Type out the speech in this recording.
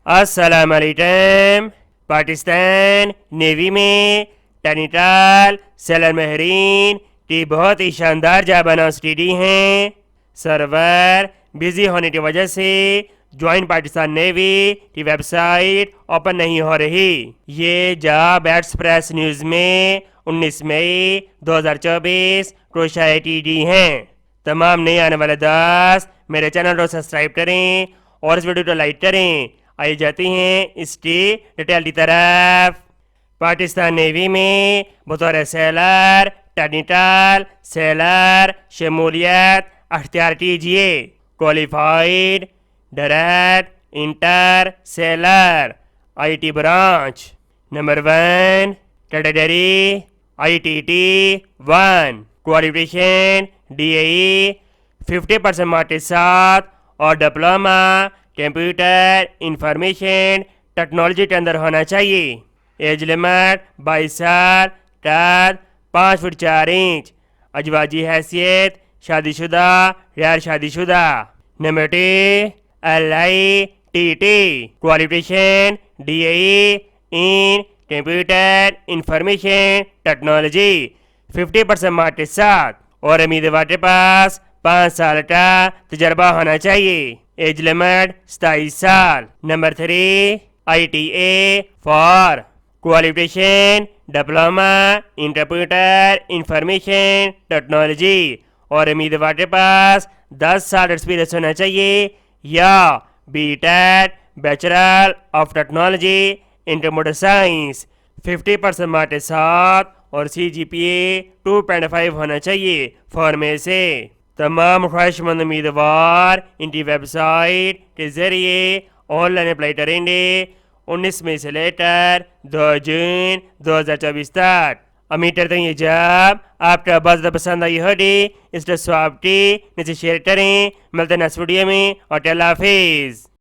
अस्सलाम वालेकुम। पाकिस्तान नेवी में टेक्निकल सेलर महरीन की बहुत ही शानदार जाबाना स्टडी हैं। सर्वर बिजी होने की वजह से ज्वाइन पाकिस्तान नेवी की वेबसाइट ओपन नहीं हो रही। ये जॉब एक्सप्रेस न्यूज़ में 19 मई 2024 को शाया की गई हैं। तमाम नए आने वाले दोस्त मेरे चैनल को सब्सक्राइब करें और इस वीडियो को लाइक करें। आई जाती हैं इसकी डिटेल की तरफ। पाकिस्तान नेवी में बतौर सेलर टेक्निकल सेलर शमूलियत अख्तियार कीजिए। Qualified direct inter seller IT branch. Number 1 category ITT 1। Qualification DAE 50% marks के साथ और डिप्लोमा कंप्यूटर इंफॉर्मेशन टेक्नोलॉजी के अंदर होना चाहिए। एज लिमिट 22 साल, कद 5 फुट 4 इंच, अजवाजी हैसियत शादीशुदा गैर शादीशुदा। Number 2 LITT। क्वालिफिकेशन DAE इन कंप्यूटर इंफॉर्मेशन टेक्नोलॉजी 50% मार्क्स के साथ और उम्मीदवार के पास 5 साल का तजर्बा होना चाहिए। एज लिमिट 27 साल। Number 3 ITA 4। Qualification diploma in computer information technology और उम्मीदवार के पास 10 साल एक्सपीरियंस होना चाहिए या BTEC bachelor of technology in computer science 50% marks के साथ और CGPA 2.5 होना चाहिए फॉर में से। तमाम ख्वाहिशमंद उम्मीदवार इनकी वेबसाइट के जरिए ऑनलाइन अप्लाई करेंगे 19 मई से लेकर 2 जून 2024 तक। उम्मीद करते हैं ये जॉब आपका बहुत ज़्यादा पसंद आई होगी। इस स्वाब की नीचे शेयर करें। मिलते हैं नेक्स्ट वीडियो में और अल्लाह हाफिज़।